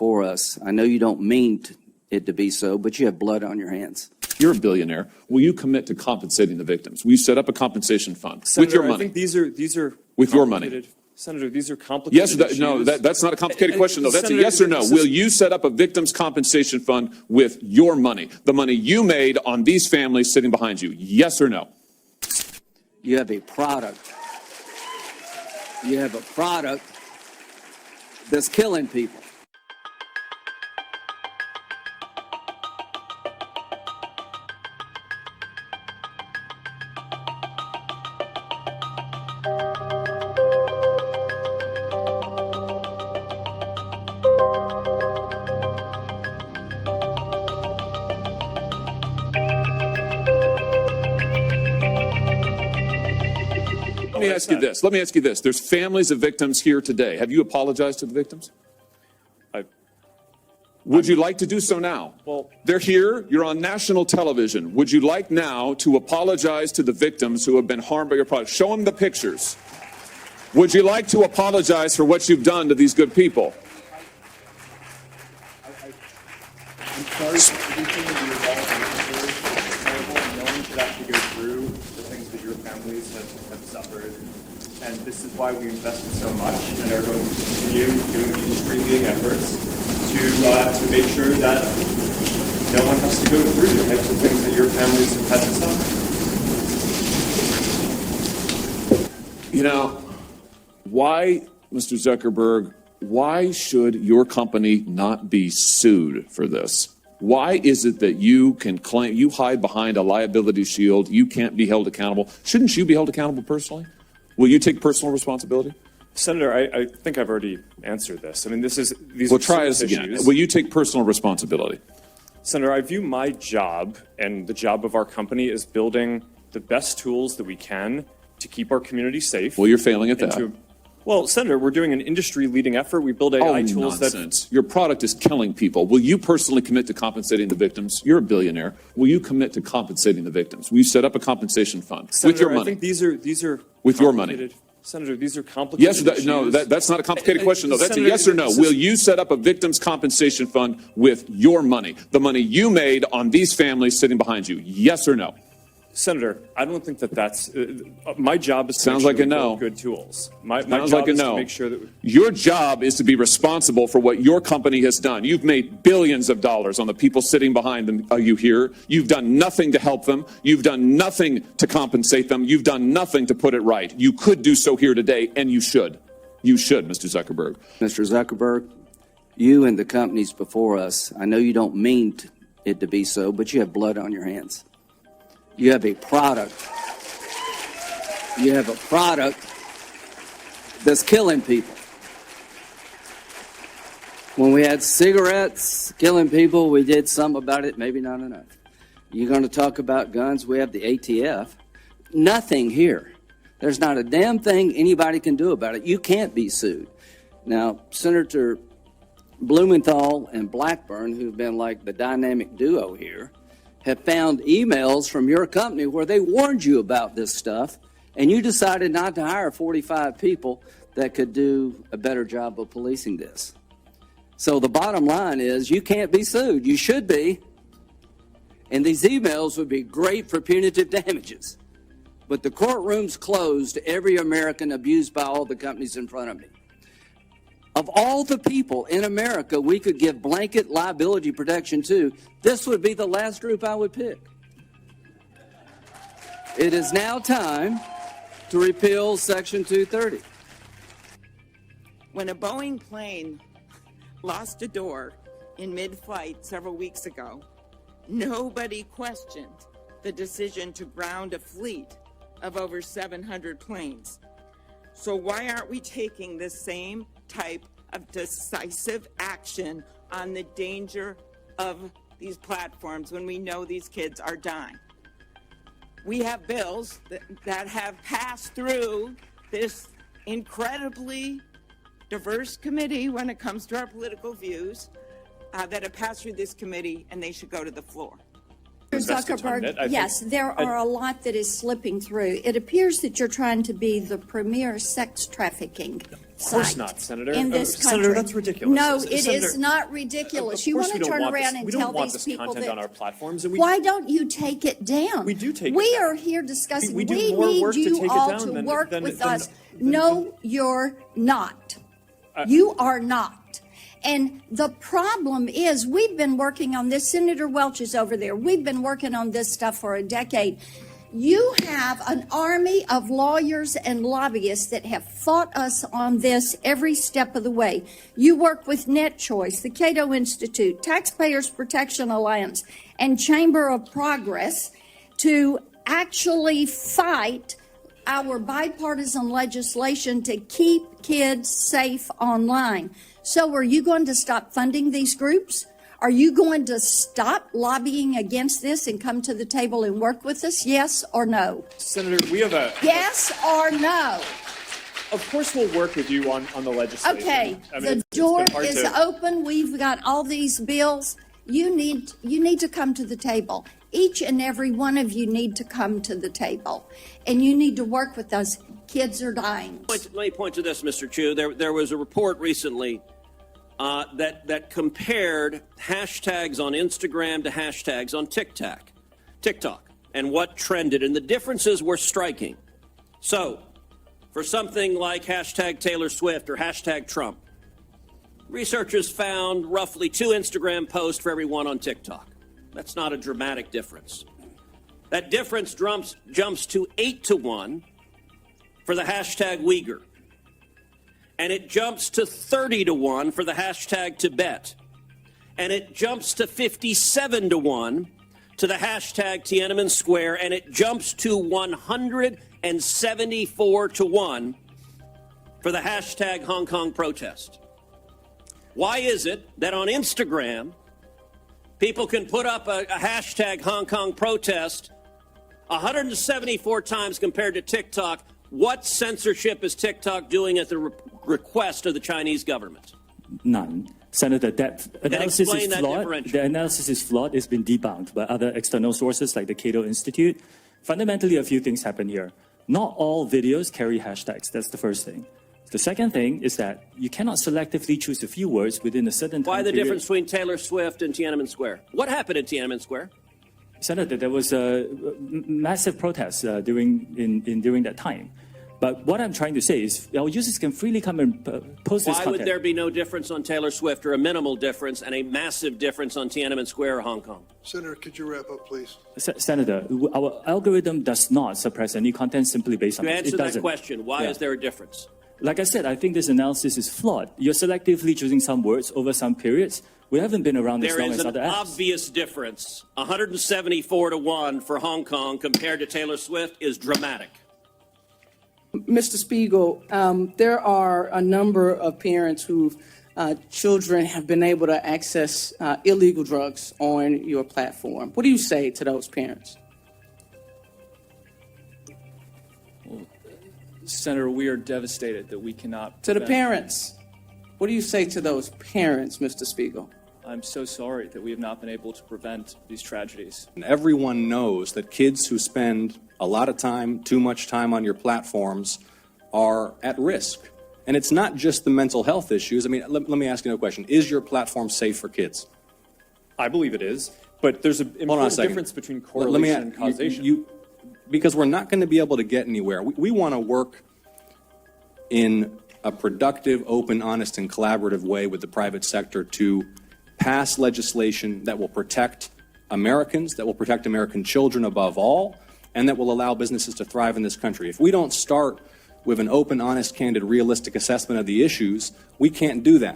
before us. I know you don't mean it to be so, but you have blood on your hands. You're a billionaire. Will you commit to compensating the victims? Will you set up a compensation fund with your money? I think these are with your money. Senator, these are complicated issues. No, that's not a complicated question, though. That's Senator, a yes or no. Will you set up a victims' compensation fund with your money, the money you made on these families sitting behind you? Yes or no? You have a product. You have a product that's killing people. Let me ask you this. There's families of victims here today. Have you apologized to the victims? Would you like to do so now? Well, they're here. You're on national television. Would you like now to apologize to the victims who have been harmed by your product? Show them the pictures. Would you like to apologize for what you've done to these good people? I'm sorry for everything that you're involved in. No one should have to go through the things that your families have suffered. And this is why we invested so much and are going to continue doing industry-leading efforts to make sure that no one has to go through the types of things that your families have had to suffer. You know, why, Mr. Zuckerberg, why should your company not be sued for this? Why is it that you can claim, you hide behind a liability shield, you can't be held accountable? Shouldn't you be held accountable personally? Will you take personal responsibility? Senator, I think I've already answered this. I mean, these well, are try this again. Issues. Will you take personal responsibility? Senator, I view my job and the job of our company as building the best tools that we can to keep our community safe. Well, you're failing at that. Well, Senator, we're doing an industry-leading effort. We build AI tools nonsense. Your product is killing people. Will you personally commit to compensating the victims? You're a billionaire. Will you commit to compensating the victims? Will you set up a compensation fund Senator, with your money? I think these are with your money. Senator, these are complicated issues. No, that's not a complicated question, though. That's Senator, a yes or no. Will you set up a victims' compensation fund with your money, the money you made on these families sitting behind you? Yes or no? Senator, I don't think that's my job is to Sounds make sure like a no. Good tools. My Sounds job like a is no. to make sure that your job is to be responsible for what your company has done. You've made billions of dollars on the people sitting behind them. You here. You've done nothing to help them. You've done nothing to compensate them. You've done nothing to put it right. You could do so here today, and you should. You should, Mr. Zuckerberg. Mr. Zuckerberg, you and the companies before us, I know you don't mean it to be so, but you have blood on your hands. You have a product. You have a product that's killing people. When we had cigarettes killing people, we did some about it, maybe not enough. You're going to talk about guns, we have the ATF. Nothing here. There's not a damn thing anybody can do about it. You can't be sued. Now, Senator Blumenthal and Blackburn, who've been like the dynamic duo here, have found emails from your company where they warned you about this stuff, and you decided not to hire 45 people that could do a better job of policing this. So the bottom line is you can't be sued. You should be. And these emails would be great for punitive damages. But the courtroom's closed to every American abused by all the companies in front of me. Of all the people in America we could give blanket liability protection to, this would be the last group I would pick. It is now time to repeal Section 230. When a Boeing plane lost a door in mid-flight several weeks ago, nobody questioned the decision to ground a fleet of over 700 planes. So why aren't we taking the same type of decisive action on the danger of these platforms when we know these kids are dying? We have bills that have passed through this incredibly diverse committee when it comes to our political views, that have passed through this committee, and they should go to the floor. invested time in it. I yes, think, there are a lot that is slipping through. It appears that you're trying to be the premier sex trafficking Of course site not, Senator. in this country. Senator, that's ridiculous. No, it Senator, is not ridiculous. Of You course want we to don't turn want around this, and we tell don't want these this people content that. on our platforms. And Why don't you take it down? We do take it We down. are here discussing. We do We more need work to you take it all down to than- work than- with than- us. than- No, you're not. You are not. And the problem is we've been working on this. Senator Welch is over there. We've been working on this stuff for a decade. You have an army of lawyers and lobbyists that have fought us on this every step of the way. You work with Net Choice, the Cato Institute, Taxpayers Protection Alliance, and Chamber of Progress to actually fight our bipartisan legislation to keep kids safe online. So are you going to stop funding these groups? Are you going to stop lobbying against this and come to the table and work with us? Yes or no? Senator, we have a... Yes or no? Of course we'll work with you on the legislation. Okay, I mean, the it's door been hard is to- open. We've got all these bills. You need to come to the table. Each and every one of you need to come to the table, and you need to work with us. Kids are dying. Let me point to this, Mr. Chu. There was a report recently that compared hashtags on Instagram to hashtags on TikTok, and what trended, and the differences were striking. So, for something like hashtag Taylor Swift or hashtag Trump, researchers found roughly 2 Instagram posts for every one on TikTok. That's not a dramatic difference. That difference jumps to 8 to 1 for the hashtag Uyghur. And it jumps to 30 to 1 for the hashtag Tibet. And it jumps to 57 to 1 to the hashtag Tiananmen Square. And it jumps to 174 to 1 for the hashtag Hong Kong protest. Why is it that on Instagram, people can put up a hashtag Hong Kong protest 174 times compared to TikTok? What censorship is TikTok doing at the request of the Chinese government? None. Senator, that analysis explain is that flawed. differential. The analysis is flawed. It's been debunked by other external sources like the Cato Institute. Fundamentally, a few things happen here. Not all videos carry hashtags. That's the first thing. The second thing is that you cannot selectively choose a few words within a certain time Why the period. difference between Taylor Swift and Tiananmen Square? What happened at Tiananmen Square? Senator, there was a massive protest during that time. But what I'm trying to say is our users can freely come and post this Why content. would there be no difference on Taylor Swift, or a minimal difference, and a massive difference on Tiananmen Square or Hong Kong? Senator, could you wrap up, please? Senator, our algorithm does not suppress any content simply based on To it. answer It that doesn't. question, why Yeah. is there a difference? Like I said, I think this analysis is flawed. You're selectively choosing some words over some periods. We haven't been around this There long is as an other apps. obvious difference. 174 to 1 for Hong Kong compared to Taylor Swift is dramatic. Mr. Spiegel, there are a number of parents whose children have been able to access illegal drugs on your platform. What do you say to those parents? Senator, we are devastated that we cannot... To the prevent- parents, what do you say to those parents, Mr. Spiegel? I'm so sorry that we have not been able to prevent these tragedies. And everyone knows that kids who spend a lot of time, too much time on your platforms are at risk. And it's not just the mental health issues. I mean, let me ask you a question. Is your platform safe for kids? I believe it is, but there's an Hold on a important second. difference between Let me correlation and causation. Because we're not going to be able to get anywhere. We want to work in a productive, open, honest, and collaborative way with the private sector to pass legislation that will protect Americans, that will protect American children above all, and that will allow businesses to thrive in this country. If we don't start with an open, honest, candid, realistic assessment of the issues, we can't do that.